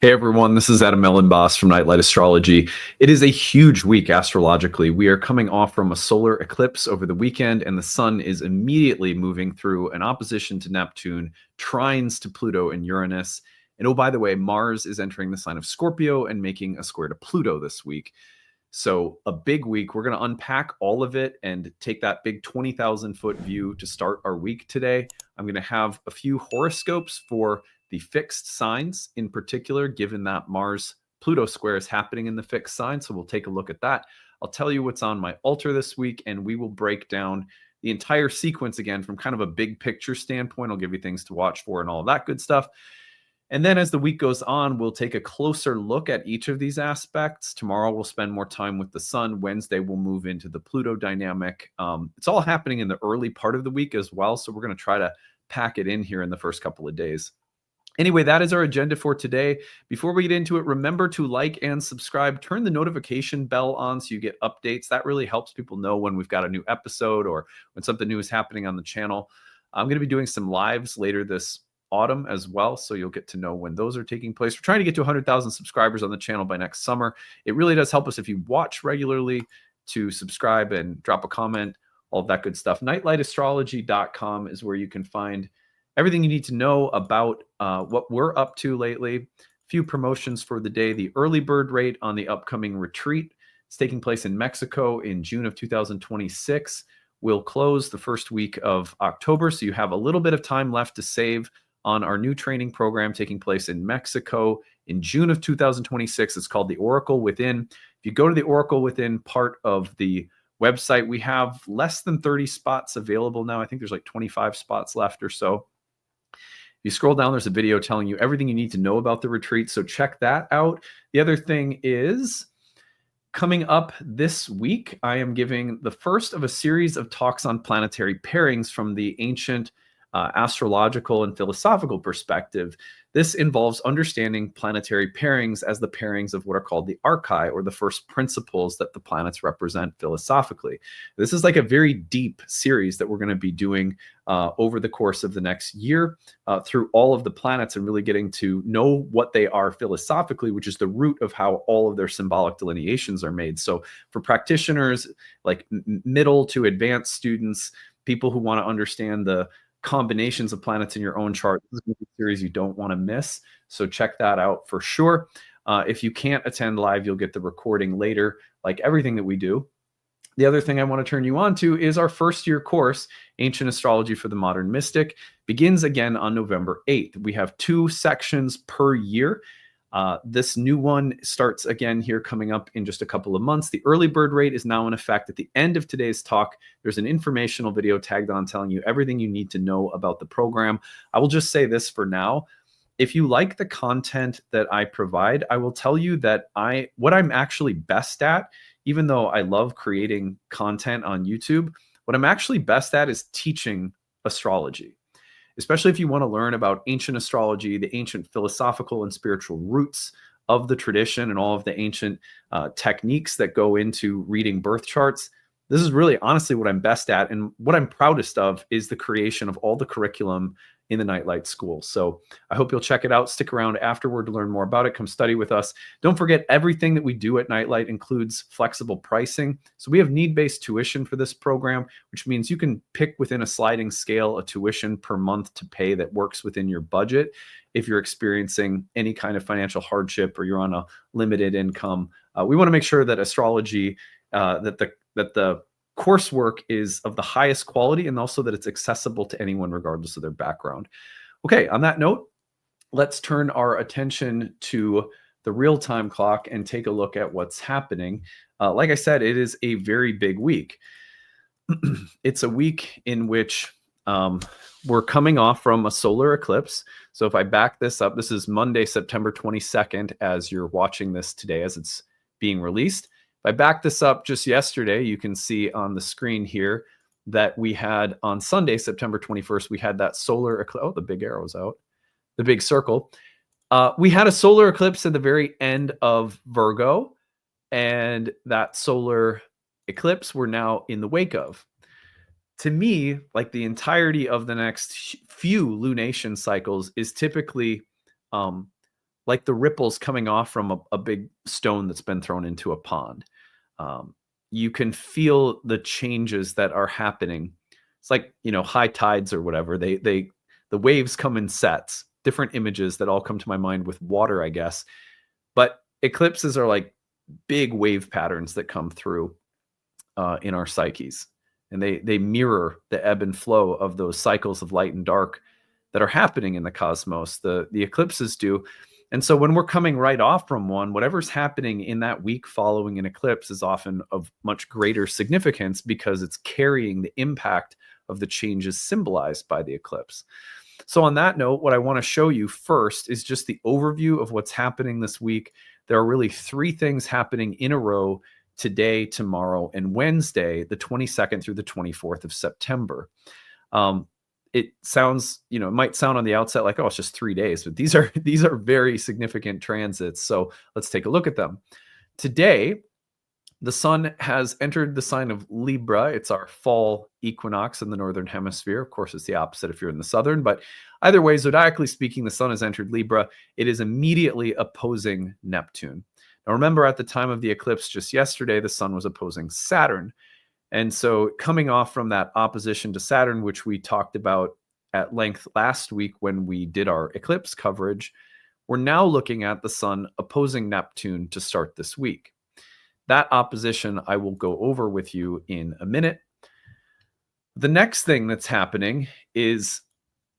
Hey everyone, this is Elenbaas from Nightlight Astrology. It is a huge week astrologically. We are coming off from a solar eclipse over the weekend, and the sun is immediately moving through an opposition to Neptune, trines to Pluto and Uranus. And oh, by the way, Mars is entering the sign of Scorpio and making a square to Pluto this week. So a big week. We're going to unpack all of it and take that big 20,000 foot view to start our week today. I'm going to have a few horoscopes for the fixed signs in particular, given that Mars-Pluto square is happening in the fixed sign. So we'll take a look at that. I'll tell you what's on my altar this week, and we will break down the entire sequence again from kind of a big picture standpoint. I'll give you things to watch for and all of that good stuff. And then as the week goes on, we'll take a closer look at each of these aspects. Tomorrow, we'll spend more time with the sun. Wednesday, we'll move into the Pluto dynamic. It's all happening in the early part of the week as well. So we're going to try to pack it in here in the first couple of days. Anyway, that is our agenda for today. Before we get into it, remember to like and subscribe. Turn the notification bell on so you get updates. That really helps people know when we've got a new episode or when something new is happening on the channel. I'm going to be doing some lives later this autumn as well, so you'll get to know when those are taking place. We're trying to get to 100,000 subscribers on the channel by next summer. It really does help us if you watch regularly to subscribe and drop a comment, all of that good stuff. Nightlightastrology.com is where you can find everything you need to know about what we're up to lately. A few promotions for the day. The early bird rate on the upcoming retreat. It's taking place in Mexico in June of 2026. We'll close the first week of October, so you have a little bit of time left to save on our new training program taking place in Mexico in June of 2026. It's called the Oracle Within. If you go to the Oracle Within part of the website, we have less than 30 spots available now. I think there's like 25 spots left or so. If you scroll down, there's a video telling you everything you need to know about the retreat, so check that out. The other thing is, coming up this week, I am giving the first of a series of talks on planetary pairings from the ancient astrological and philosophical perspective. This involves understanding planetary pairings as the pairings of what are called the archetypal, or the first principles that the planets represent philosophically. This is like a very deep series that we're going to be doing over the course of the next year through all of the planets and really getting to know what they are philosophically, which is the root of how all of their symbolic delineations are made. So for practitioners, like middle to advanced students, people who want to understand the combinations of planets in your own chart, this is a series you don't want to miss. So check that out for sure. If you can't attend live, you'll get the recording later, like everything that we do. The other thing I want to turn you on to is our first year course, Ancient Astrology for the Modern Mystic, begins again on November 8th. We have 2 sections per year. This new one starts again here coming up in just a couple of months. The early bird rate is now in effect. At the end of today's talk, there's an informational video tagged on telling you everything you need to know about the program. I will just say this for now. If you like the content that I provide, I will tell you that what I'm actually best at, even though I love creating content on YouTube, what I'm actually best at is teaching astrology. Especially if you want to learn about ancient astrology, the ancient philosophical and spiritual roots of the tradition, and all of the ancient techniques that go into reading birth charts. This is really honestly what I'm best at, and what I'm proudest of is the creation of all the curriculum in the Nightlight School. So I hope you'll check it out. Stick around afterward to learn more about it. Come study with us. Don't forget, everything that we do at Nightlight includes flexible pricing. So we have need-based tuition for this program, which means you can pick within a sliding scale a tuition per month to pay that works within your budget. If you're experiencing any kind of financial hardship or you're on a limited income, we want to make sure that astrology, that the coursework is of the highest quality, and also that it's accessible to anyone regardless of their background. Okay, on that note, let's turn our attention to the real-time clock and take a look at what's happening. Like I said, it is a very big week. It's a week in which we're coming off from a solar eclipse. So if I back this up, this is Monday, September 22nd, as you're watching this today, as it's being released. If I back this up just yesterday, you can see on the screen here that we had on Sunday, September 21st, we had that solar eclipse. Oh, the big arrow's out, the big circle. We had a solar eclipse at the very end of Virgo, and that solar eclipse we're now in the wake of. To me, like the entirety of the next few lunation cycles is typically like the ripples coming off from a big stone that's been thrown into a pond. You can feel the changes that are happening. It's like, high tides or whatever. The waves come in sets, different images that all come to my mind with water, I guess. But eclipses are like big wave patterns that come through in our psyches, and they mirror the ebb and flow of those cycles of light and dark that are happening in the cosmos. The eclipses do. And so when we're coming right off from one, whatever's happening in that week following an eclipse is often of much greater significance because it's carrying the impact of the changes symbolized by the eclipse. So on that note, what I want to show you first is just the overview of what's happening this week. There are really 3 things happening in a row today, tomorrow, and Wednesday, the 22nd through the 24th of September. It sounds, it might sound on the outset like, oh, it's just 3 days, but these are very significant transits. So let's take a look at them. Today, the sun has entered the sign of Libra. It's our fall equinox in the northern hemisphere. Of course, it's the opposite if you're in the southern, but either way, zodiacally speaking, the sun has entered Libra. It is immediately opposing Neptune. Now, remember, at the time of the eclipse just yesterday, the sun was opposing Saturn. And so coming off from that opposition to Saturn, which we talked about at length last week when we did our eclipse coverage, we're now looking at the sun opposing Neptune to start this week. That opposition I will go over with you in a minute. The next thing that's happening is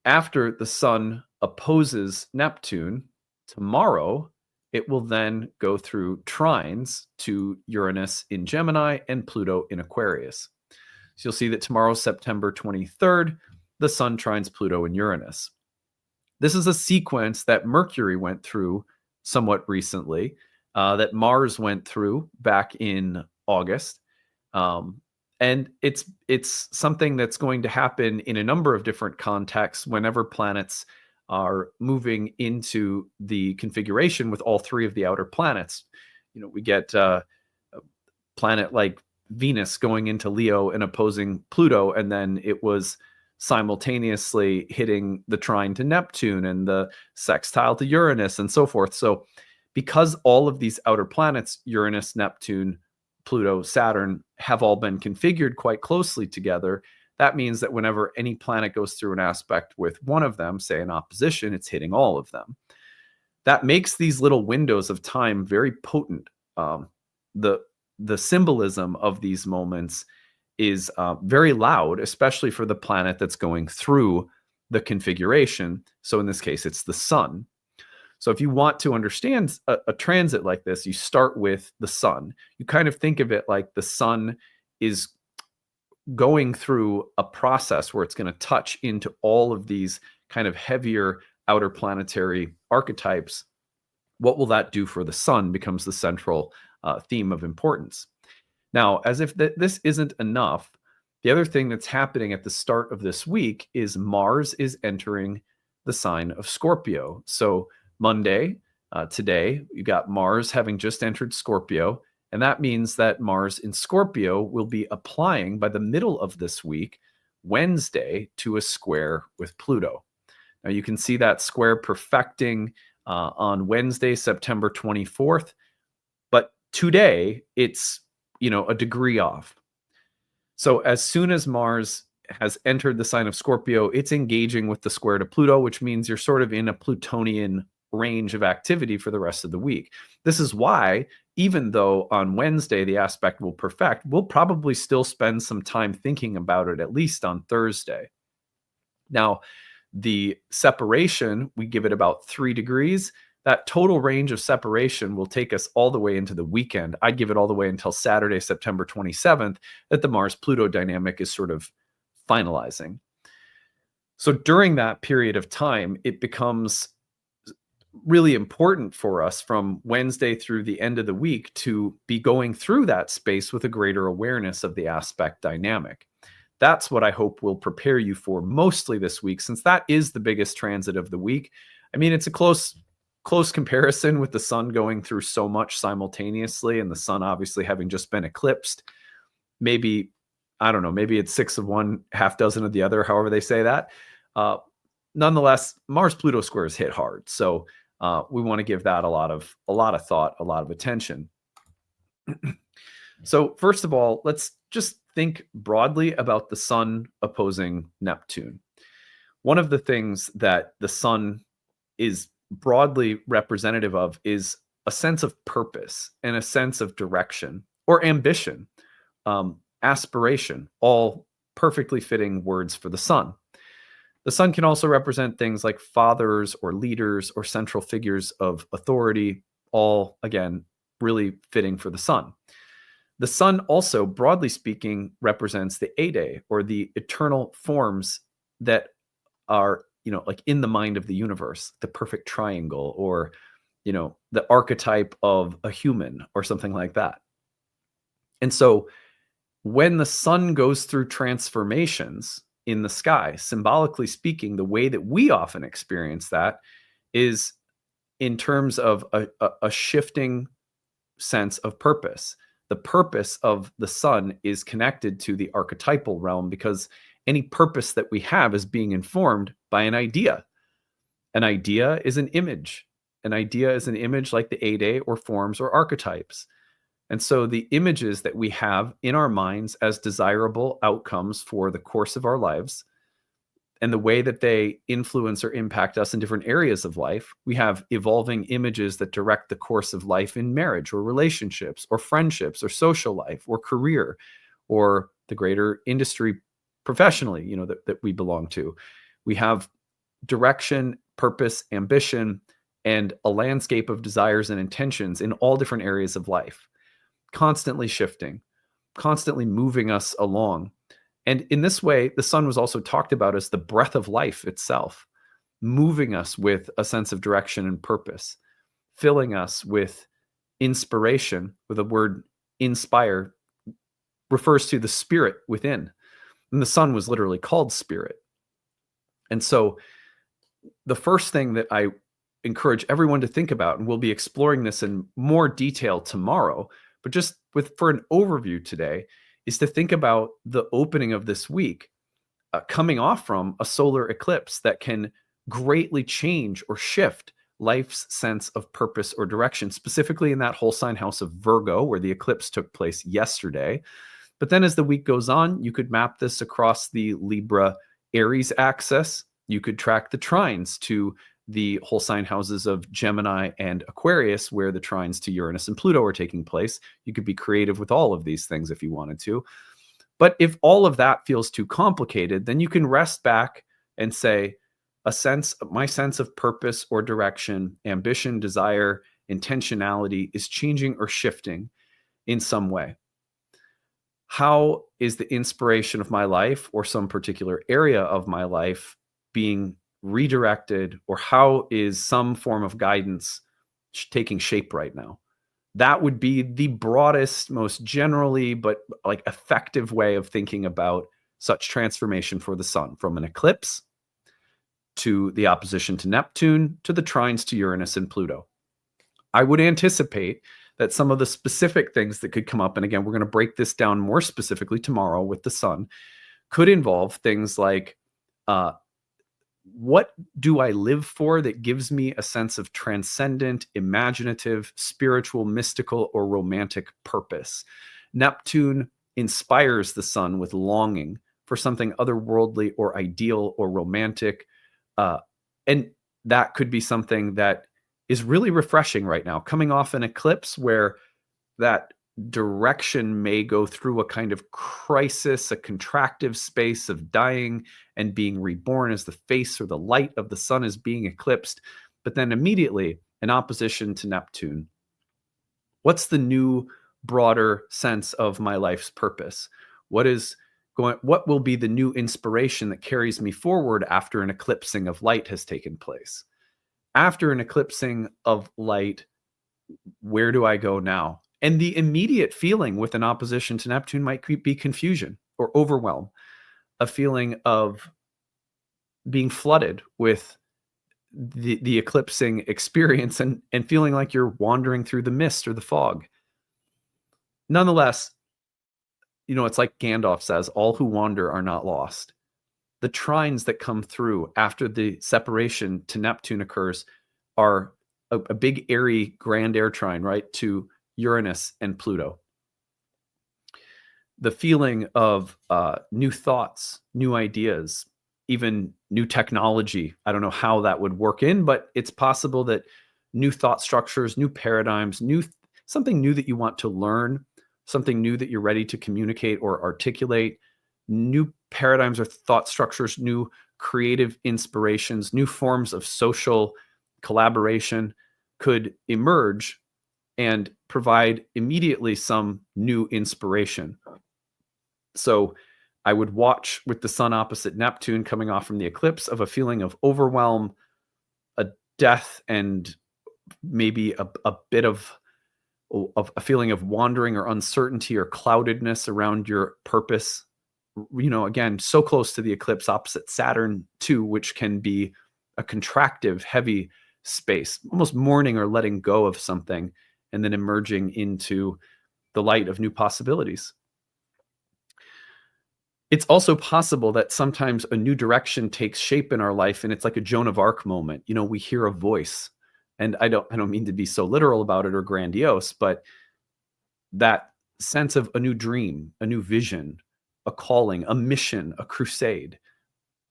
after the sun opposes Neptune, tomorrow it will then go through trines to Uranus in Gemini and Pluto in Aquarius. So you'll see that tomorrow, September 23rd, the sun trines Pluto and Uranus. This is a sequence that Mercury went through somewhat recently, that Mars went through back in August. And it's something that's going to happen in a number of different contexts whenever planets are moving into the configuration with all 3 of the outer planets. We get a planet like Venus going into Leo and opposing Pluto, and then it was simultaneously hitting the trine to Neptune and the sextile to Uranus and so forth. So because all of these outer planets, Uranus, Neptune, Pluto, Saturn, have all been configured quite closely together, that means that whenever any planet goes through an aspect with one of them, say an opposition, it's hitting all of them. That makes these little windows of time very potent. The symbolism of these moments is very loud, especially for the planet that's going through the configuration. So in this case, it's the sun. So if you want to understand a transit like this, you start with the sun. You kind of think of it like the sun is going through a process where it's going to touch into all of these kind of heavier outer planetary archetypes. What will that do for the sun becomes the central theme of importance. Now, as if this isn't enough, the other thing that's happening at the start of this week is Mars is entering the sign of Scorpio. So Monday, today, you got Mars having just entered Scorpio, and that means that Mars in Scorpio will be applying by the middle of this week, Wednesday, to a square with Pluto. Now you can see that square perfecting on Wednesday, September 24th, but today it's, a degree off. So as soon as Mars has entered the sign of Scorpio, it's engaging with the square to Pluto, which means you're sort of in a Plutonian range of activity for the rest of the week. This is why, even though on Wednesday the aspect will perfect, we'll probably still spend some time thinking about it, at least on Thursday. Now, the separation, we give it about 3 degrees. That total range of separation will take us all the way into the weekend. I'd give it all the way until Saturday, September 27th, that the Mars-Pluto dynamic is sort of finalizing. So during that period of time, it becomes really important for us from Wednesday through the end of the week to be going through that space with a greater awareness of the aspect dynamic. That's what I hope will prepare you for mostly this week, since that is the biggest transit of the week. I mean, it's a close comparison with the sun going through so much simultaneously and the sun obviously having just been eclipsed. Maybe, I don't know, maybe it's 6 of one, half dozen of the other, however they say that. Nonetheless, Mars-Pluto squares hit hard. So we want to give that a lot of thought, a lot of attention. So first of all, let's just think broadly about the Sun opposing Neptune. One of the things that the Sun is broadly representative of is a sense of purpose and a sense of direction or ambition, aspiration, all perfectly fitting words for the Sun. The Sun can also represent things like fathers or leaders or central figures of authority, all, again, really fitting for the Sun. The Sun also, broadly speaking, represents the Ade, or the eternal forms that are, like in the mind of the universe, the perfect triangle, or, the archetype of a human or something like that. And so when the Sun goes through transformations in the sky, symbolically speaking, the way that we often experience that is in terms of a shifting sense of purpose. The purpose of the Sun is connected to the archetypal realm because any purpose that we have is being informed by an idea. An idea is an image. An idea is an image like the Ade or forms or archetypes. And so the images that we have in our minds as desirable outcomes for the course of our lives and the way that they influence or impact us in different areas of life, we have evolving images that direct the course of life in marriage or relationships or friendships or social life or career or the greater industry professionally, that we belong to. We have direction, purpose, ambition, and a landscape of desires and intentions in all different areas of life, constantly shifting, constantly moving us along. And in this way, the Sun was also talked about as the breath of life itself, moving us with a sense of direction and purpose, filling us with inspiration. With the word inspire refers to the spirit within. And the Sun was literally called spirit. And so the first thing that I encourage everyone to think about, and we'll be exploring this in more detail tomorrow, but just for an overview today, is to think about the opening of this week coming off from a solar eclipse that can greatly change or shift life's sense of purpose or direction, specifically in that whole sign house of Virgo, where the eclipse took place yesterday. But then as the week goes on, you could map this across the Libra Aries axis. You could track the trines to the whole sign houses of Gemini and Aquarius, where the trines to Uranus and Pluto are taking place. You could be creative with all of these things if you wanted to. But if all of that feels too complicated, then you can rest back and say, my sense of purpose or direction, ambition, desire, intentionality is changing or shifting in some way. How is the inspiration of my life or some particular area of my life being redirected, or how is some form of guidance taking shape right now? That would be the broadest, most generally, but like effective way of thinking about such transformation for the Sun, from an eclipse to the opposition to Neptune to the trines to Uranus and Pluto. I would anticipate that some of the specific things that could come up, and again, we're going to break this down more specifically tomorrow with the Sun, could involve things like, what do I live for that gives me a sense of transcendent, imaginative, spiritual, mystical, or romantic purpose? Neptune inspires the Sun with longing for something otherworldly or ideal or romantic. And that could be something that is really refreshing right now, coming off an eclipse where that direction may go through a kind of crisis, a contractive space of dying and being reborn as the face or the light of the Sun is being eclipsed, but then immediately an opposition to Neptune. What's the new, broader sense of my life's purpose? What will be the new inspiration that carries me forward after an eclipsing of light has taken place? After an eclipsing of light, where do I go now? And the immediate feeling with an opposition to Neptune might be confusion or overwhelm, a feeling of being flooded with the eclipsing experience and feeling like you're wandering through the mist or the fog. Nonetheless, it's like Gandalf says, all who wander are not lost. The trines that come through after the separation to Neptune occurs are a big, airy, grand air trine, right, to Uranus and Pluto. The feeling of new thoughts, new ideas, even new technology. I don't know how that would work in, but it's possible that new thought structures, new paradigms, something new that you want to learn, something new that you're ready to communicate or articulate, new paradigms or thought structures, new creative inspirations, new forms of social collaboration could emerge and provide immediately some new inspiration. So I would watch with the sun opposite Neptune coming off from the eclipse of a feeling of overwhelm, a death, and maybe a bit of a feeling of wandering or uncertainty or cloudedness around your purpose. Again, so close to the eclipse opposite Saturn too, which can be a contractive, heavy space, almost mourning or letting go of something, and then emerging into the light of new possibilities. It's also possible that sometimes a new direction takes shape in our life, and it's like a Joan of Arc moment. We hear a voice, and I don't mean to be so literal about it or grandiose, but that sense of a new dream, a new vision, a calling, a mission, a crusade.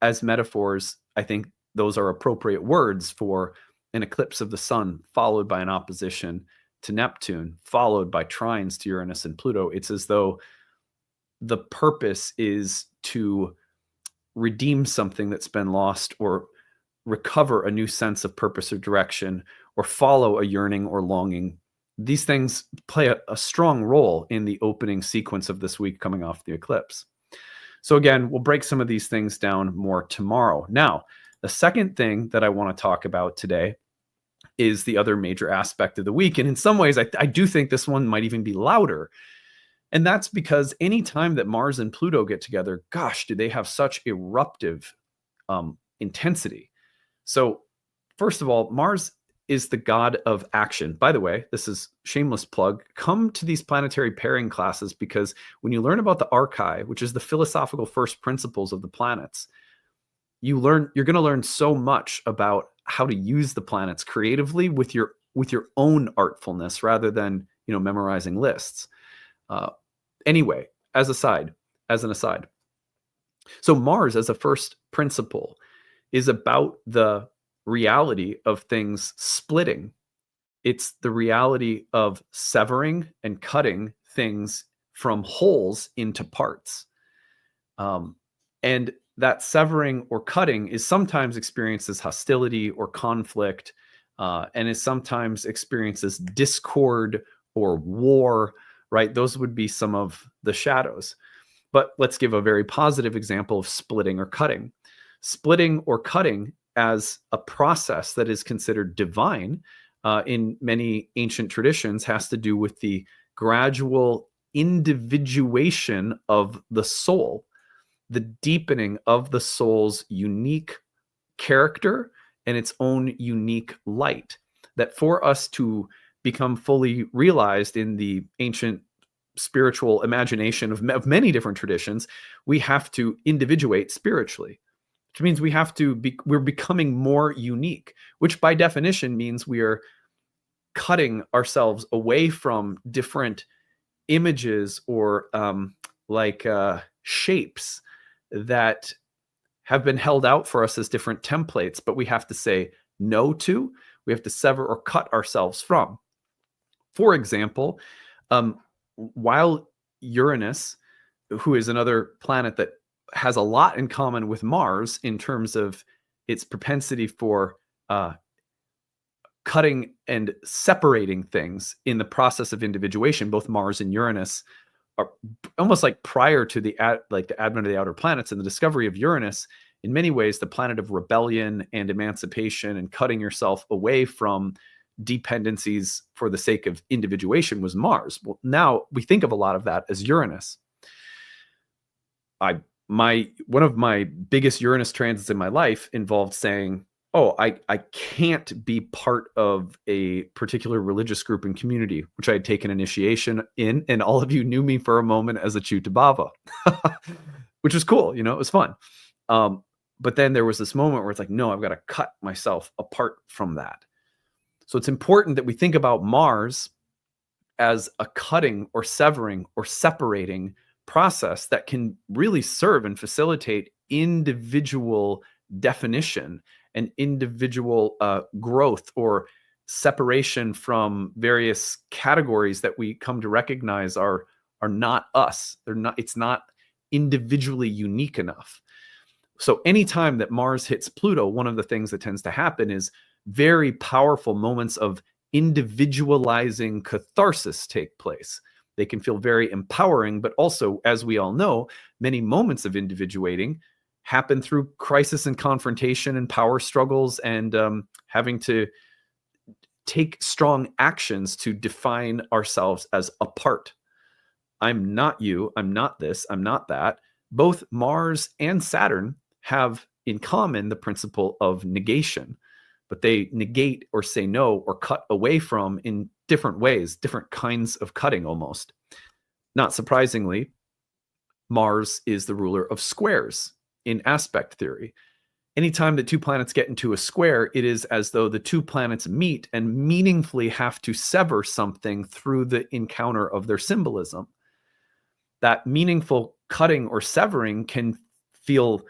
As metaphors, I think those are appropriate words for an eclipse of the sun, followed by an opposition to Neptune, followed by trines to Uranus and Pluto. It's as though the purpose is to redeem something that's been lost, or recover a new sense of purpose or direction, or follow a yearning or longing. These things play a strong role in the opening sequence of this week coming off the eclipse. So again, we'll break some of these things down more tomorrow. Now, the second thing that I want to talk about today is the other major aspect of the week. And in some ways, I do think this one might even be louder. And that's because anytime that Mars and Pluto get together, gosh, do they have such eruptive intensity. So first of all, Mars is the god of action. By the way, this is shameless plug. Come to these planetary pairing classes, because when you learn about the archive, which is the philosophical first principles of the planets, you're going to learn so much about how to use the planets creatively with your own artfulness, rather than memorizing lists. Anyway, as an aside. So Mars, as a first principle, is about the reality of things splitting. It's the reality of severing and cutting things from wholes into parts. And that severing or cutting is sometimes experienced as hostility or conflict, and is sometimes experienced as discord or war, right? Those would be some of the shadows. But let's give a very positive example of splitting or cutting. Splitting or cutting as a process that is considered divine in many ancient traditions has to do with the gradual individuation of the soul, the deepening of the soul's unique character and its own unique light. That for us to become fully realized in the ancient spiritual imagination of many different traditions, we have to individuate spiritually, which means we're becoming more unique, which by definition means we are cutting ourselves away from different images or shapes that have been held out for us as different templates, but we have to say no to, we have to sever or cut ourselves from. For example, while Uranus, who is another planet that has a lot in common with Mars in terms of its propensity for cutting and separating things in the process of individuation, both Mars and Uranus are almost like prior to the advent of the outer planets and the discovery of Uranus. In many ways, the planet of rebellion and emancipation and cutting yourself away from dependencies for the sake of individuation was Mars. Well, now we think of a lot of that as Uranus. One of my biggest Uranus transits in my life involved saying, oh, I can't be part of a particular religious group and community, which I had taken initiation in, and all of you knew me for a moment as a Chutabhava, which was cool. It was fun. But then there was this moment where it's like, no, I've got to cut myself apart from that. So it's important that we think about Mars as a cutting or severing or separating process that can really serve and facilitate individual definition and individual growth or separation from various categories that we come to recognize are not us. They're not. It's not individually unique enough. So anytime that Mars hits Pluto, one of the things that tends to happen is very powerful moments of individualizing catharsis take place. They can feel very empowering, but also, as we all know, many moments of individuating happen through crisis and confrontation and power struggles and having to take strong actions to define ourselves as a part. I'm not you, I'm not this, I'm not that. Both Mars and Saturn have in common the principle of negation, but they negate or say no or cut away from in different ways, different kinds of cutting almost. Not surprisingly, Mars is the ruler of squares in aspect theory. Anytime that two planets get into a square, it is as though the two planets meet and meaningfully have to sever something through the encounter of their symbolism. That meaningful cutting or severing can feel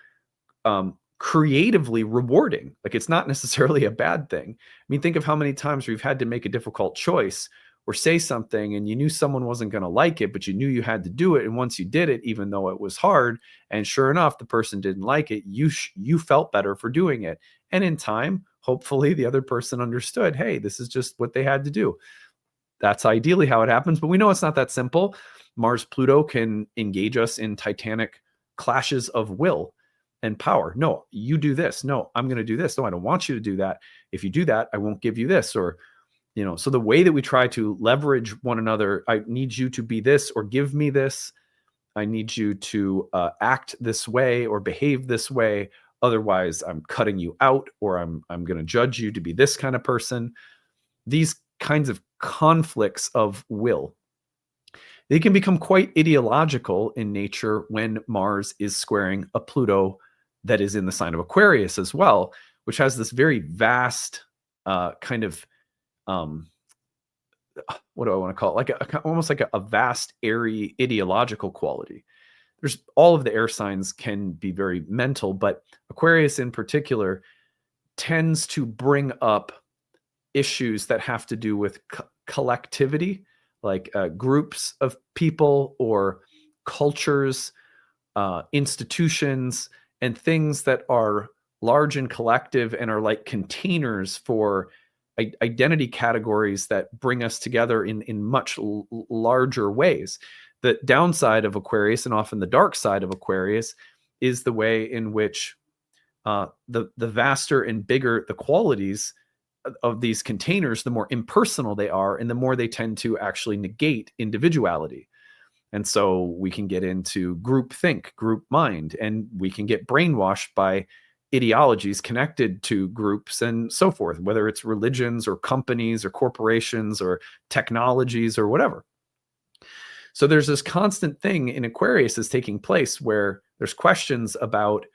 creatively rewarding. Like, it's not necessarily a bad thing. I mean, think of how many times we've had to make a difficult choice or say something and you knew someone wasn't going to like it, but you knew you had to do it. And once you did it, even though it was hard, and sure enough, the person didn't like it, you felt better for doing it. And in time, hopefully the other person understood, hey, this is just what they had to do. That's ideally how it happens, but we know it's not that simple. Mars-Pluto can engage us in titanic clashes of will and power. No, you do this. No, I'm going to do this. No, I don't want you to do that. If you do that, I won't give you this. Or, so the way that we try to leverage one another, I need you to be this or give me this. I need you to act this way or behave this way. Otherwise, I'm cutting you out, or I'm going to judge you to be this kind of person. These kinds of conflicts of will, they can become quite ideological in nature when Mars is squaring a Pluto that is in the sign of Aquarius as well, which has this very vast kind of, what do I want to call it? Like almost like a vast, airy, ideological quality. There's all of the air signs can be very mental, but Aquarius in particular tends to bring up issues that have to do with collectivity, like groups of people or cultures, institutions, and things that are large and collective and are like containers for identity categories that bring us together in much larger ways. The downside of Aquarius, and often the dark side of Aquarius, is the way in which the vaster and bigger the qualities of these containers, the more impersonal they are, and the more they tend to actually negate individuality. And so we can get into group think, group mind, and we can get brainwashed by ideologies connected to groups and so forth, whether it's religions or companies or corporations or technologies or whatever. So there's this constant thing in Aquarius is taking place where there's questions about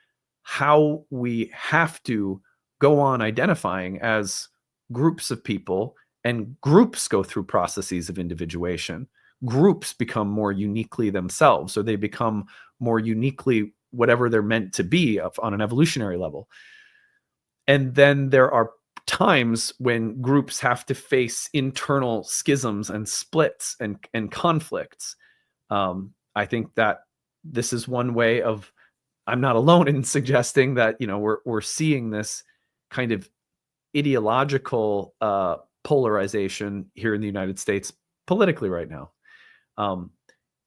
how we have to go on identifying as groups of people, and groups go through processes of individuation. Groups become more uniquely themselves, or they become more uniquely whatever they're meant to be on an evolutionary level. And then there are times when groups have to face internal schisms and splits and conflicts. I think that this is one way of, I'm not alone in suggesting that, we're seeing this kind of ideological polarization here in the United States politically right now.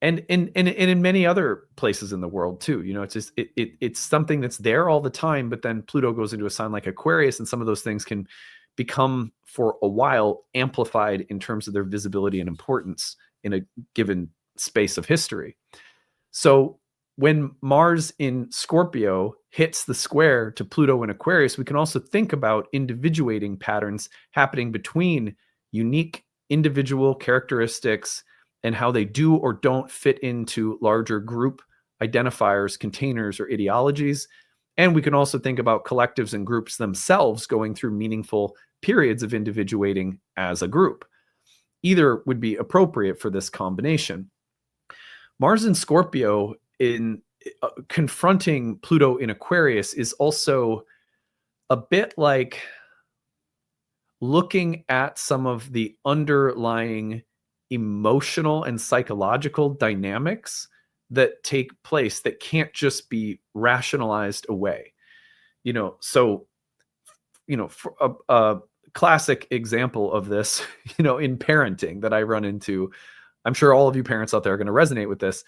And in many other places in the world too. It's just it's something that's there all the time, but then Pluto goes into a sign like Aquarius, and some of those things can become for a while amplified in terms of their visibility and importance in a given space of history. So when Mars in Scorpio hits the square to Pluto in Aquarius, we can also think about individuating patterns happening between unique individual characteristics and how they do or don't fit into larger group identifiers, containers, or ideologies, And we can also think about collectives and groups themselves going through meaningful periods of individuating as a group. Either would be appropriate for this combination. Mars in Scorpio in confronting Pluto in Aquarius is also a bit like looking at some of the underlying emotional and psychological dynamics that take place that can't just be rationalized away. So, for a classic example of this, in parenting that I run into, I'm sure all of you parents out there are going to resonate with this.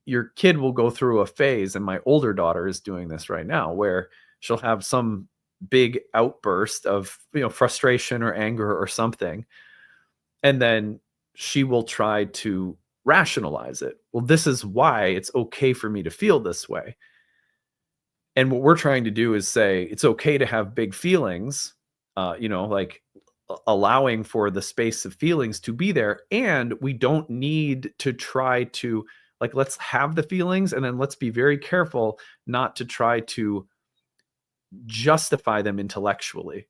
Your kid will go through a phase, and my older daughter is doing this right now, where she'll have some big outburst of, frustration or anger or something. And then she will try to rationalize it. Well, this is why it's okay for me to feel this way. And what we're trying to do is say it's okay to have big feelings, like allowing for the space of feelings to be there. And we don't need to try to, like, let's have the feelings, and then let's be very careful not to try to justify them intellectually,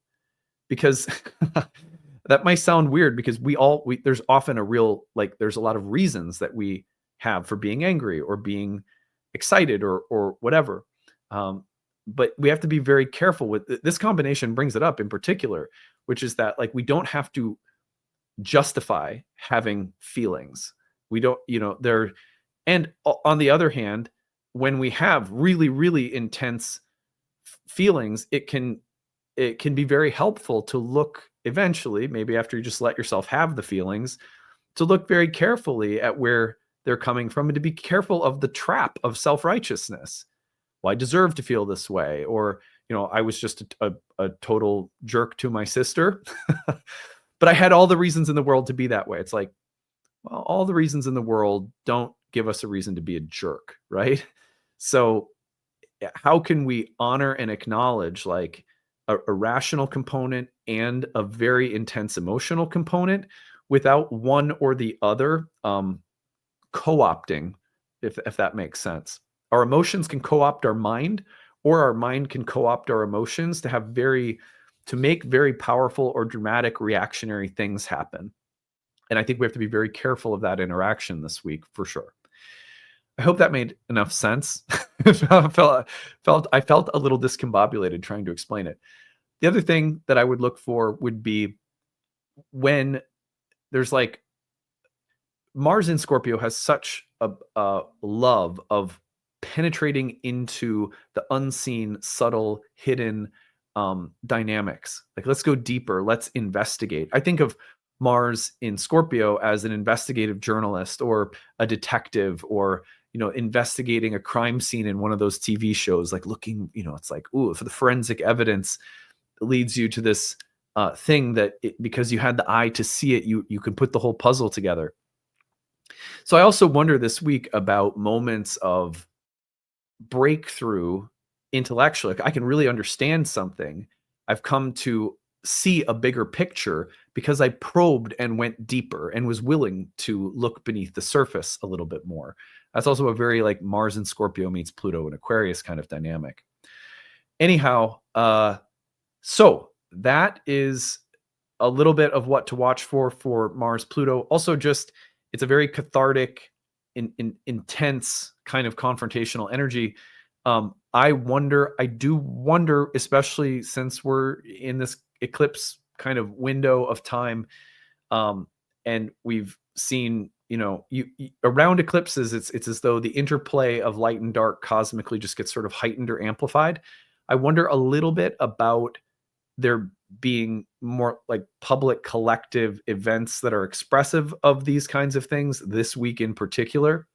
because that might sound weird, because there's often there's a lot of reasons that we have for being angry or being excited or whatever. But we have to be very careful with this. Combination brings it up in particular, which is that, like, we don't have to justify having feelings. We don't, and on the other hand, when we have really, really intense feelings, it can be very helpful to look eventually, maybe after you just let yourself have the feelings, to look very carefully at where they're coming from, and to be careful of the trap of self-righteousness. Well, I deserve to feel this way, or, I was just a total jerk to my sister, but I had all the reasons in the world to be that way. It's like, well, all the reasons in the world don't give us a reason to be a jerk, right? So how can we honor and acknowledge, like, a rational component and a very intense emotional component without one or the other co-opting, if that makes sense. Our emotions can co-opt our mind, or our mind can co-opt our emotions to make very powerful or dramatic reactionary things happen. And I think we have to be very careful of that interaction this week, for sure. I hope that made enough sense. I felt a little discombobulated trying to explain it. The other thing that I would look for would be when there's, like, Mars in Scorpio has such a love of penetrating into the unseen, subtle, hidden dynamics. Like, let's go deeper. Let's investigate. I think of Mars in Scorpio as an investigative journalist or a detective, or, investigating a crime scene in one of those TV shows, like looking, it's like, ooh, for the forensic evidence leads you to this thing that because you had the eye to see it, you can put the whole puzzle together. So I also wonder this week about moments of breakthrough intellectually. Like, I can really understand something. I've come to see a bigger picture because I probed and went deeper and was willing to look beneath the surface a little bit more. That's also a very, like, Mars and Scorpio meets Pluto and Aquarius kind of dynamic. Anyhow, so that is a little bit of what to watch for Mars Pluto. Also, just, it's a very cathartic, intense kind of confrontational energy. I do wonder, especially since we're in this eclipse kind of window of time, and we've seen, around eclipses, it's as though the interplay of light and dark cosmically just gets sort of heightened or amplified. I wonder a little bit about there being more, like, public collective events that are expressive of these kinds of things this week in particular.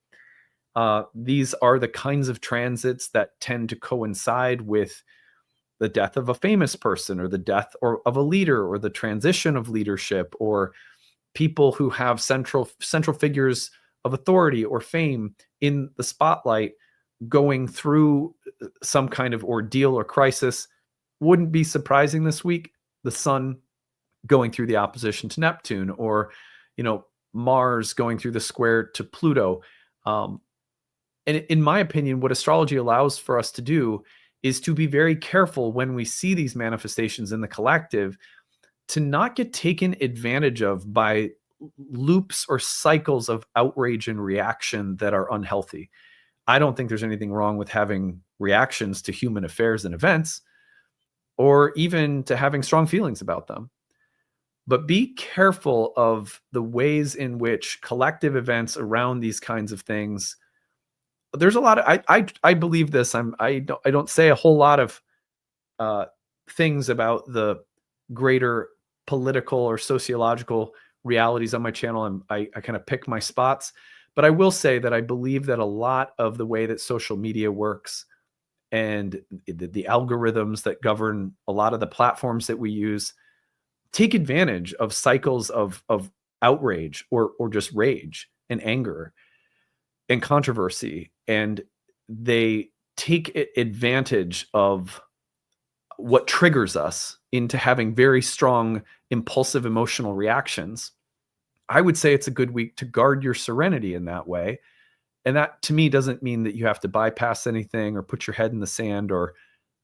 These are the kinds of transits that tend to coincide with the death of a famous person, or the death of a leader, or the transition of leadership, or people who have central figures of authority or fame in the spotlight going through some kind of ordeal or crisis. Wouldn't be surprising this week, the Sun going through the opposition to Neptune, or, Mars going through the square to Pluto. And in my opinion, what astrology allows for us to do is to be very careful when we see these manifestations in the collective to not get taken advantage of by loops or cycles of outrage and reaction that are unhealthy. I don't think there's anything wrong with having reactions to human affairs and events, or even to having strong feelings about them. But be careful of the ways in which collective events around these kinds of things. There's a lot of I believe this. I don't say a whole lot of things about the greater political or sociological realities on my channel. I kind of pick my spots, but I will say that I believe that a lot of the way that social media works and the algorithms that govern a lot of the platforms that we use take advantage of cycles of outrage or just rage and anger and controversy, and they take advantage of what triggers us into having very strong impulsive emotional reactions. I would say it's a good week to guard your serenity in that way. And that to me doesn't mean that you have to bypass anything or put your head in the sand or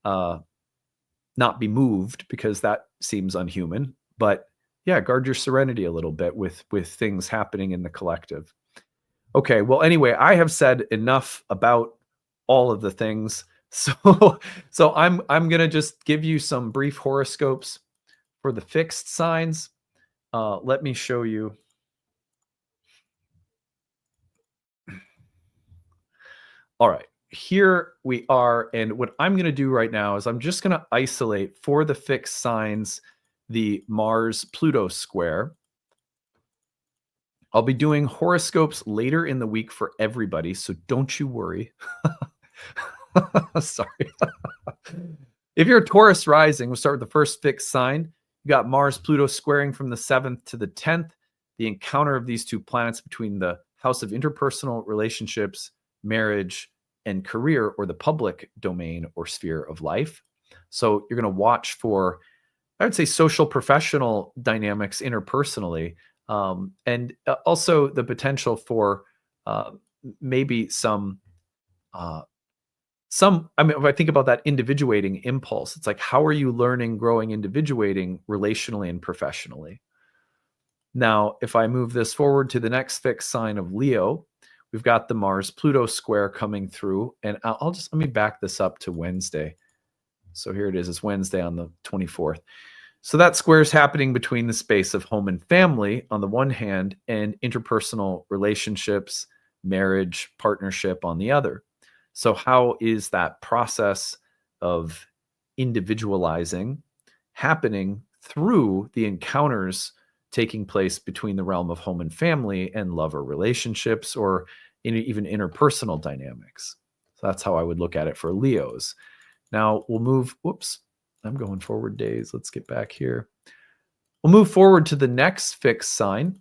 not be moved, because that seems unhuman. But yeah, guard your serenity a little bit with things happening in the collective. Okay, well, anyway, I have said enough about all of the things. So I'm gonna just give you some brief horoscopes for the fixed signs. Let me show you. All right, here we are. And what I'm going to do right now is I'm just going to isolate for the fixed signs the Mars-Pluto square. I'll be doing horoscopes later in the week for everybody, so don't you worry. Sorry. If you're a Taurus rising, we'll start with the first fixed sign. You got Mars-Pluto squaring from the 7th to the 10th. The encounter of these two planets between the house of interpersonal relationships, marriage, and career, or the public domain or sphere of life. So you're going to watch for, I would say, social professional dynamics interpersonally, and also the potential for maybe some, I mean, if I think about that individuating impulse, it's like, how are you learning, growing, individuating relationally and professionally? Now, if I move this forward to the next fixed sign of Leo, we've got the Mars-Pluto square coming through, and let me back this up to Wednesday. So here it is. It's Wednesday on the 24th. So that square is happening between the space of home and family on the one hand, and interpersonal relationships, marriage, partnership on the other. So how is that process of individualizing happening through the encounters taking place between the realm of home and family and lover relationships, or even interpersonal dynamics? So that's how I would look at it for Leos. Now we'll move, whoops, I'm going forward days. Let's get back here. We'll move forward to the next fixed sign.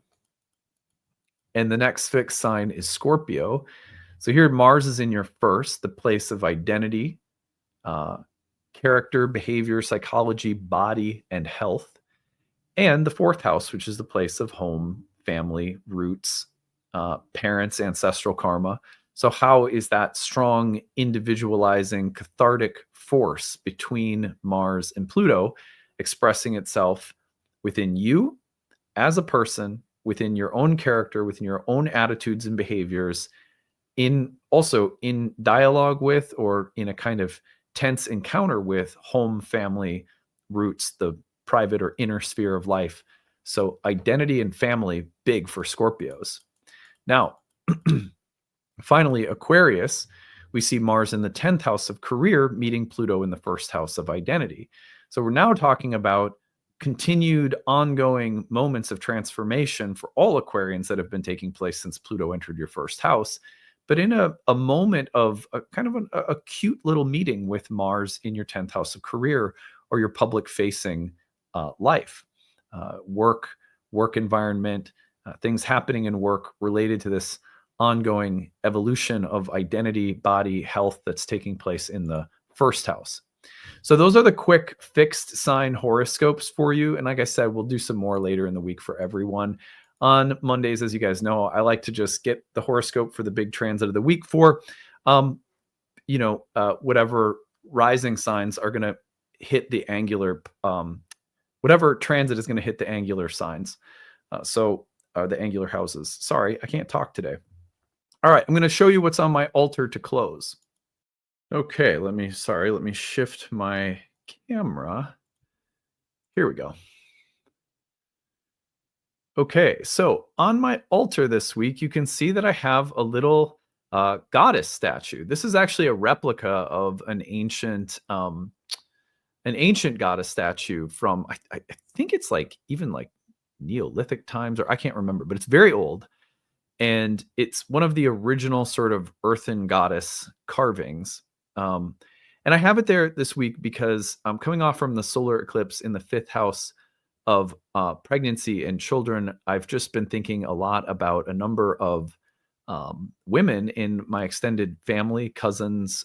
And the next fixed sign is Scorpio. So here Mars is in your first, the place of identity, character, behavior, psychology, body, and health. And the 4th house, which is the place of home, family, roots, parents, ancestral karma. So how is that strong, individualizing, cathartic force between Mars and Pluto expressing itself within you as a person, within your own character, within your own attitudes and behaviors, also in dialogue with, or in a kind of tense encounter with home, family, roots, the private or inner sphere of life? So identity and family, big for Scorpios. Now, finally, Aquarius, we see Mars in the 10th house of career meeting Pluto in the 1st house of identity. So we're now talking about continued ongoing moments of transformation for all Aquarians that have been taking place since Pluto entered your 1st house, but in a moment of a kind of a cute little meeting with Mars in your 10th house of career, or your public facing life, work environment, things happening in work related to this ongoing evolution of identity, body, health that's taking place in the 1st house. So those are the quick fixed sign horoscopes for you. And like I said, we'll do some more later in the week for everyone. On Mondays, as you guys know, I like to just get the horoscope for the big transit of the week for Whatever rising signs are going to hit the angular, whatever transit is going to hit the angular signs. The angular houses. Sorry, I can't talk today. All right, I'm going to show you what's on my altar to close. Okay, let me shift my camera. Here we go. Okay, so on my altar this week, you can see that I have a little goddess statue. This is actually a replica of an ancient goddess statue from I think it's like even like Neolithic times, or I can't remember, but it's very old. And it's one of the original sort of earthen goddess carvings. And I have it there this week because I'm coming off from the solar eclipse in the 5th house of pregnancy and children. I've just been thinking a lot about a number of women in my extended family, cousins,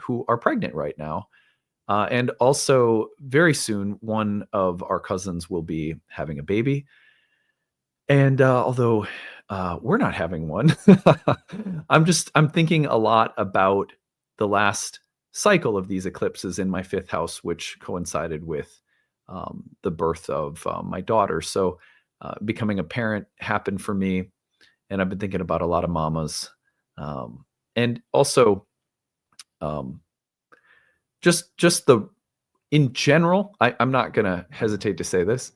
who are pregnant right now. And also very soon, one of our cousins will be having a baby. And although we're not having one, I'm thinking a lot about the last cycle of these eclipses in my 5th house, which coincided with the birth of my daughter. So becoming a parent happened for me, and I've been thinking about a lot of mamas. And also just in general, I'm not going to hesitate to say this.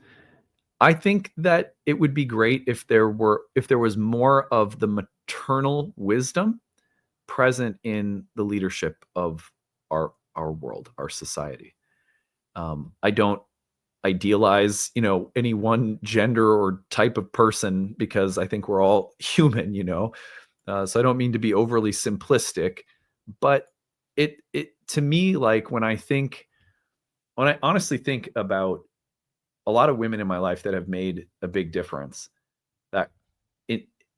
I think that it would be great if there was more of the maternal wisdom present in the leadership of our world, our society. I don't idealize, any one gender or type of person, because I think we're all human, so I don't mean to be overly simplistic, but it to me, like when I honestly think about a lot of women in my life that have made a big difference, that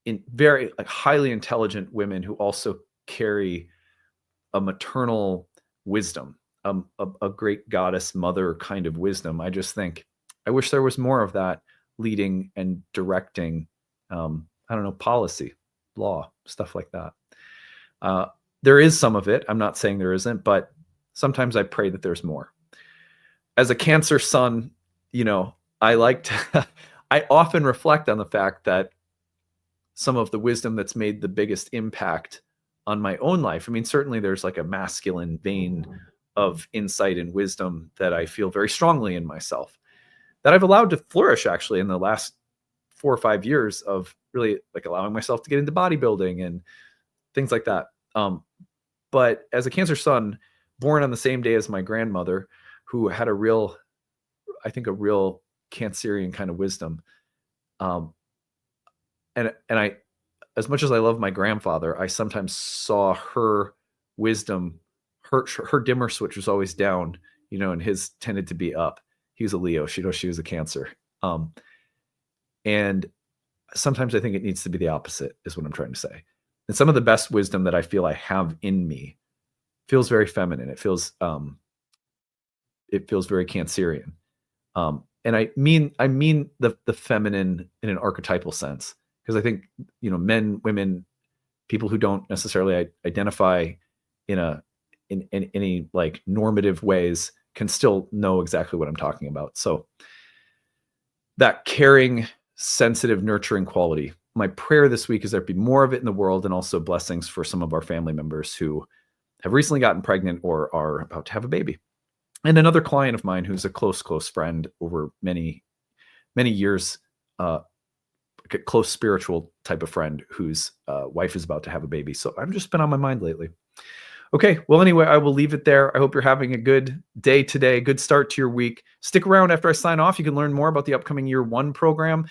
in very like highly intelligent women who also carry a maternal wisdom, a great goddess mother kind of wisdom. I just think I wish there was more of that leading and directing, policy, law, stuff like that. There is some of it. I'm not saying there isn't, but sometimes I pray that there's more. As a Cancer sun, I I often reflect on the fact that some of the wisdom that's made the biggest impact on my own life. I mean, certainly there's like a masculine vein of insight and wisdom that I feel very strongly in myself, that I've allowed to flourish actually in the last 4 or 5 years of really like allowing myself to get into bodybuilding and things like that. But as a Cancer sun, born on the same day as my grandmother, who had a real Cancerian kind of wisdom. And I, as much as I love my grandfather, I sometimes saw her wisdom, her dimmer switch was always down, and his tended to be up. He was a Leo. She was a Cancer. And sometimes I think it needs to be the opposite, is what I'm trying to say. And some of the best wisdom that I feel I have in me feels very feminine. It feels very Cancerian. And I mean the feminine in an archetypal sense, because I think, men, women, people who don't necessarily identify in any like normative ways can still know exactly what I'm talking about. So that caring, sensitive, nurturing quality. My prayer this week is there be more of it in the world, and also blessings for some of our family members who have recently gotten pregnant or are about to have a baby. And another client of mine who's a close friend over many, many years, a close spiritual type of friend whose wife is about to have a baby. So I've just been on my mind lately. Okay, well, anyway, I will leave it there. I hope you're having a good day today, good start to your week. Stick around after I sign off. You can learn more about the upcoming Year 1 program.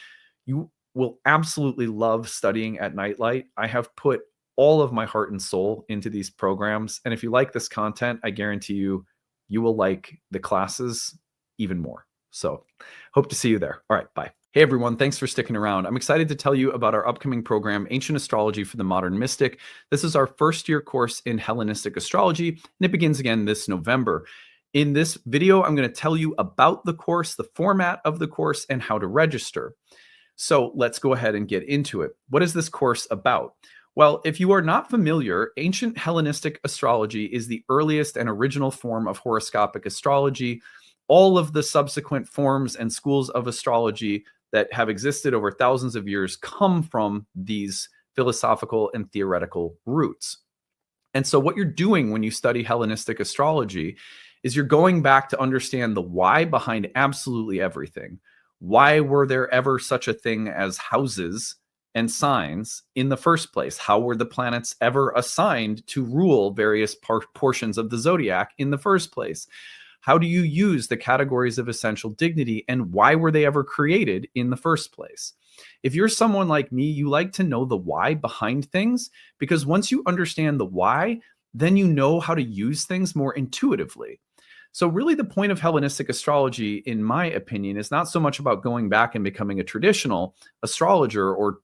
You will absolutely love studying at Nightlight. I have put all of my heart and soul into these programs. And if you like this content, I guarantee you will like the classes even more. So hope to see you there. All right, bye. Hey everyone, thanks for sticking around. I'm excited to tell you about our upcoming program, Ancient Astrology for the Modern Mystic. This is our first year course in Hellenistic astrology, and it begins again this November. In this video, I'm going to tell you about the course, the format of the course, and how to register. So let's go ahead and get into it. What is this course about? Well, if you are not familiar, ancient Hellenistic astrology is the earliest and original form of horoscopic astrology. All of the subsequent forms and schools of astrology that have existed over thousands of years come from these philosophical and theoretical roots. And so, what you're doing when you study Hellenistic astrology is you're going back to understand the why behind absolutely everything. Why were there ever such a thing as houses and signs in the first place? How were the planets ever assigned to rule various portions of the zodiac in the first place? How do you use the categories of essential dignity, and why were they ever created in the first place? If you're someone like me, you like to know the why behind things, because once you understand the why, then you know how to use things more intuitively. So really the point of Hellenistic astrology, in my opinion, is not so much about going back and becoming a traditional astrologer or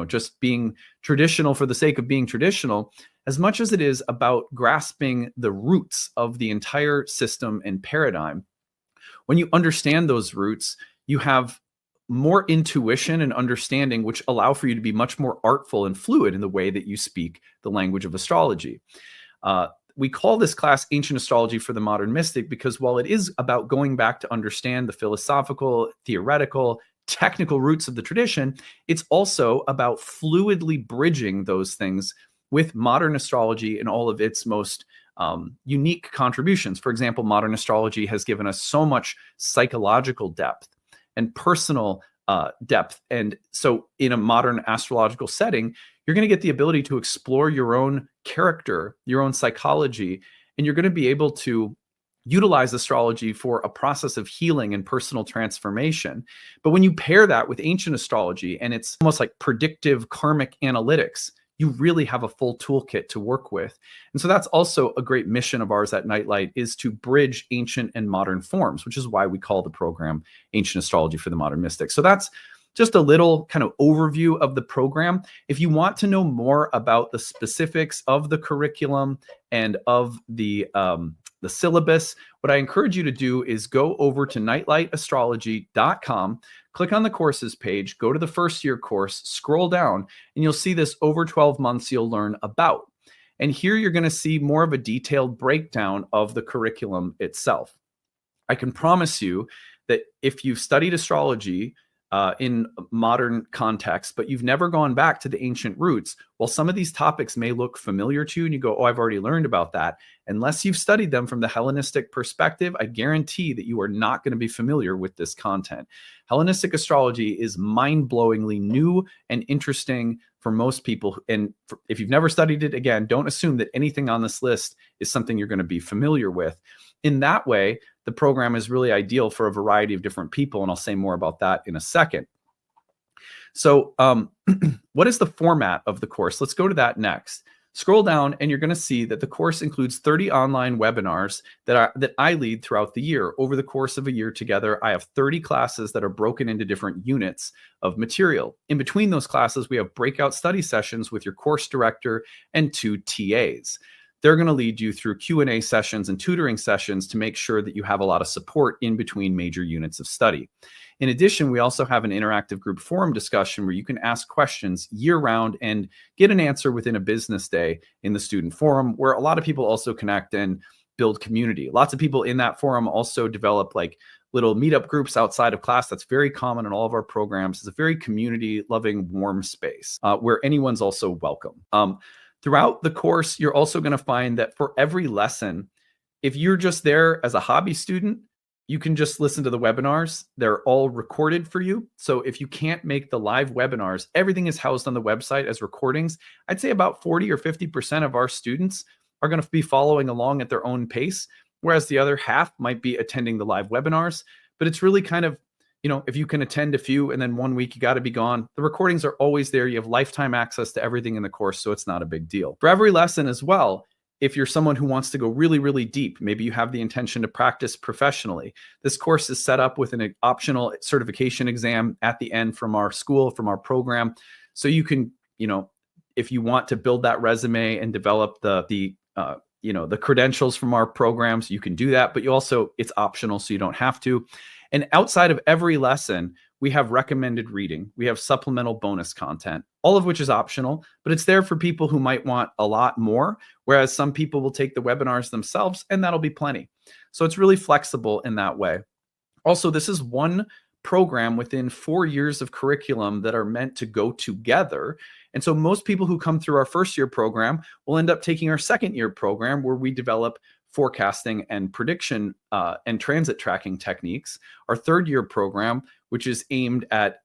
just being traditional for the sake of being traditional, as much as it is about grasping the roots of the entire system and paradigm. When you understand those roots, you have more intuition and understanding, which allow for you to be much more artful and fluid in the way that you speak the language of astrology. We call this class Ancient Astrology for the Modern Mystic because while it is about going back to understand the philosophical, theoretical, technical roots of the tradition, it's also about fluidly bridging those things with modern astrology and all of its most unique contributions. For example, modern astrology has given us so much psychological depth and personal depth. And so in a modern astrological setting, you're going to get the ability to explore your own character, your own psychology, and you're going to be able to utilize astrology for a process of healing and personal transformation. But when you pair that with ancient astrology, and it's almost like predictive karmic analytics, you really have a full toolkit to work with. And so that's also a great mission of ours at Nightlight, is to bridge ancient and modern forms, which is why we call the program Ancient Astrology for the Modern Mystic. So that's just a little kind of overview of the program. If you want to know more about the specifics of the curriculum and of the syllabus, what I encourage you to do is go over to nightlightastrology.com, click on the courses page, go to the first year course, scroll down, and you'll see this over 12 months you'll learn about. And here you're going to see more of a detailed breakdown of the curriculum itself. I can promise you that if you've studied astrology in modern context, but you've never gone back to the ancient roots, while some of these topics may look familiar to you and you go, oh, I've already learned about that. Unless you've studied them from the Hellenistic perspective, I guarantee that you are not going to be familiar with this content. Hellenistic astrology is mind-blowingly new and interesting for most people. And if you've never studied it, again, don't assume that anything on this list is something you're going to be familiar with. In that way, the program is really ideal for a variety of different people, and I'll say more about that in a second. So what is the format of the course? Let's go to that next. Scroll down and you're going to see that the course includes 30 online webinars that I lead throughout the year. Over the course of a year together, I have 30 classes that are broken into different units of material. In between those classes, we have breakout study sessions with your course director and 2 TAs. They're going to lead you through Q&A sessions and tutoring sessions to make sure that you have a lot of support in between major units of study. In addition, we also have an interactive group forum discussion where you can ask questions year-round and get an answer within a business day in the student forum, where a lot of people also connect and build community. Lots of people in that forum also develop like little meetup groups outside of class. That's very common in all of our programs. It's a very community-loving, warm space where anyone's also welcome. Throughout the course, you're also going to find that for every lesson, if you're just there as a hobby student, you can just listen to the webinars. They're all recorded for you. So if you can't make the live webinars, everything is housed on the website as recordings. I'd say about 40 or 50% of our students are going to be following along at their own pace, whereas the other half might be attending the live webinars. But it's really kind of, if you can attend a few and then one week you got to be gone, the recordings are always there. You have lifetime access to everything in the course, so it's not a big deal. For every lesson as well, if you're someone who wants to go really, really deep, maybe you have the intention to practice professionally, this course is set up with an optional certification exam at the end from our school, from our program. So you can, if you want to build that resume and develop the credentials from our programs, you can do that, but it's optional, so you don't have to. And outside of every lesson, we have recommended reading. We have supplemental bonus content. all of which is optional, but it's there for people who might want a lot more, whereas some people will take the webinars themselves and that'll be plenty. So it's really flexible in that way. Also, this is one program within 4 years of curriculum that are meant to go together. And so most people who come through our first year program will end up taking our second year program, where we develop forecasting and prediction and transit tracking techniques. Our third year program, which is aimed at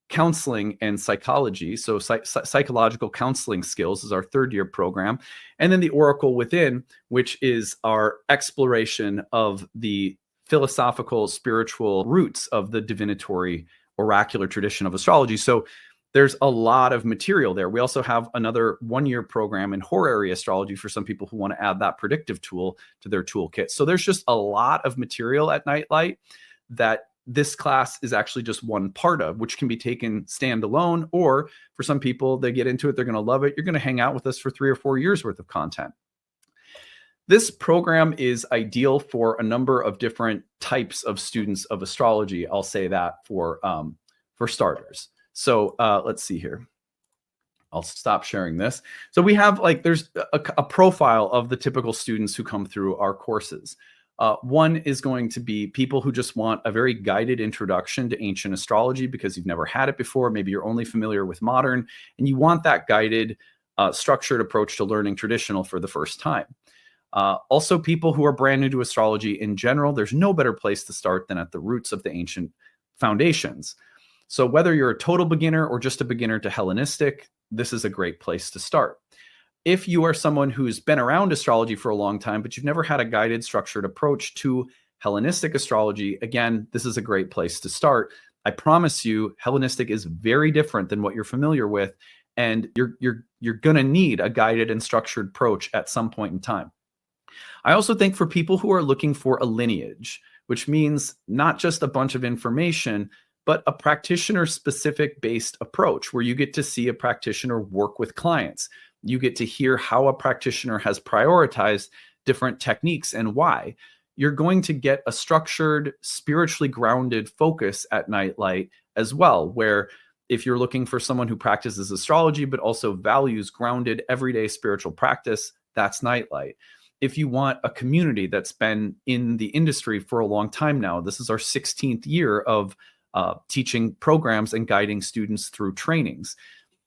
counseling and psychology. So psychological counseling skills is our third year program. And then the Oracle Within, which is our exploration of the philosophical, spiritual roots of the divinatory oracular tradition of astrology. So there's a lot of material there. We also have another 1-year program in horary astrology for some people who want to add that predictive tool to their toolkit. So there's just a lot of material at Nightlight that this class is actually just one part of, which can be taken standalone, or for some people, they get into it, they're going to love it. You're going to hang out with us for 3 or 4 years worth of content. This program is ideal for a number of different types of students of astrology. I'll say that for starters. So let's see here. I'll stop sharing this. So we have there's a profile of the typical students who come through our courses. One is going to be people who just want a very guided introduction to ancient astrology because you've never had it before. Maybe you're only familiar with modern, and you want that guided, structured approach to learning traditional for the first time. Also, people who are brand new to astrology in general, there's no better place to start than at the roots of the ancient foundations. So whether you're a total beginner or just a beginner to Hellenistic, this is a great place to start. If you are someone who's been around astrology for a long time, but you've never had a guided, structured approach to Hellenistic astrology, again, this is a great place to start. I promise you, Hellenistic is very different than what you're familiar with, and you're going to need a guided and structured approach at some point in time. I also think for people who are looking for a lineage, which means not just a bunch of information, but a practitioner-specific based approach where you get to see a practitioner work with clients. You get to hear how a practitioner has prioritized different techniques and why. You're going to get a structured, spiritually grounded focus at Nightlight as well, where if you're looking for someone who practices astrology but also values grounded, everyday spiritual practice, that's Nightlight. If you want a community that's been in the industry for a long time now, this is our 16th year of teaching programs and guiding students through trainings.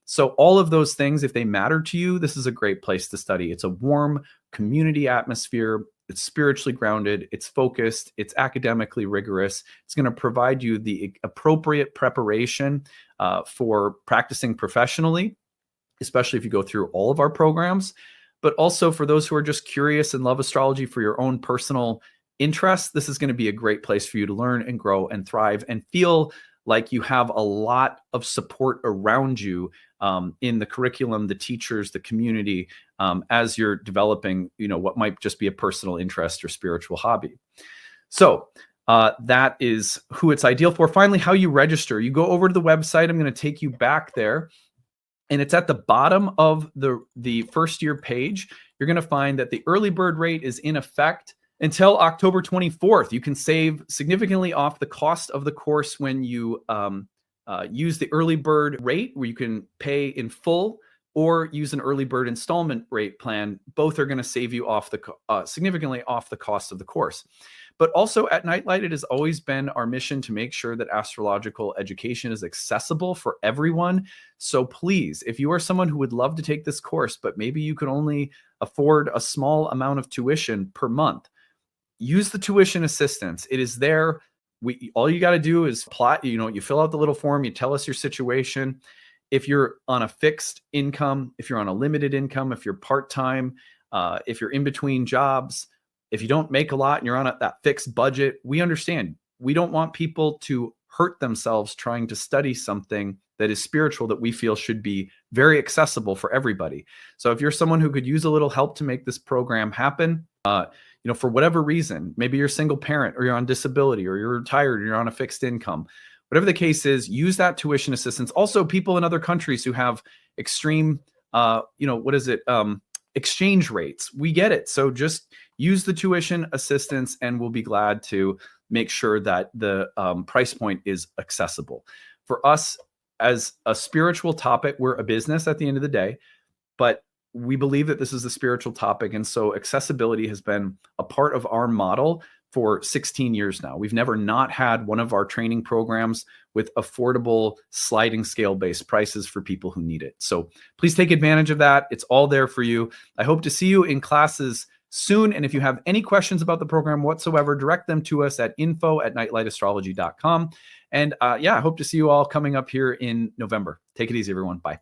So all of those things, if they matter to you, this is a great place to study. It's a warm community atmosphere. It's spiritually grounded. It's focused. It's academically rigorous. It's going to provide you the appropriate preparation for practicing professionally, especially if you go through all of our programs. But also for those who are just curious and love astrology for your own personal interests, this is going to be a great place for you to learn and grow and thrive and feel like you have a lot of support around you in the curriculum, the teachers, the community, as you're developing, what might just be a personal interest or spiritual hobby. So that is who it's ideal for. Finally, how you register. You go over to the website. I'm going to take you back there. And it's at the bottom of the first year page. You're going to find that the early bird rate is in effect until October 24th. You can save significantly off the cost of the course when you use the early bird rate, where you can pay in full, or use an early bird installment rate plan. Both are going to save you off significantly off the cost of the course. But also at Nightlight, it has always been our mission to make sure that astrological education is accessible for everyone. So please, if you are someone who would love to take this course, but maybe you could only afford a small amount of tuition per month, use the tuition assistance. It is there. All you got to do is apply. You fill out the little form. You tell us your situation. If you're on a fixed income, if you're on a limited income, if you're part-time, if you're in between jobs, if you don't make a lot and you're on that fixed budget, we understand. We don't want people to hurt themselves trying to study something that is spiritual that we feel should be very accessible for everybody. So if you're someone who could use a little help to make this program happen, for whatever reason, maybe you're a single parent or you're on disability or you're retired or you're on a fixed income, whatever the case is, use that tuition assistance. Also, people in other countries who have extreme, exchange rates, we get it. So just use the tuition assistance and we'll be glad to make sure that the price point is accessible. For us, as a spiritual topic, we're a business at the end of the day, but we believe that this is a spiritual topic. And so accessibility has been a part of our model for 16 years now. We've never not had one of our training programs with affordable sliding scale based prices for people who need it. So please take advantage of that. It's all there for you. I hope to see you in classes soon. And if you have any questions about the program whatsoever, direct them to us at info@nightlightastrology.com. And yeah, I hope to see you all coming up here in November. Take it easy, everyone. Bye.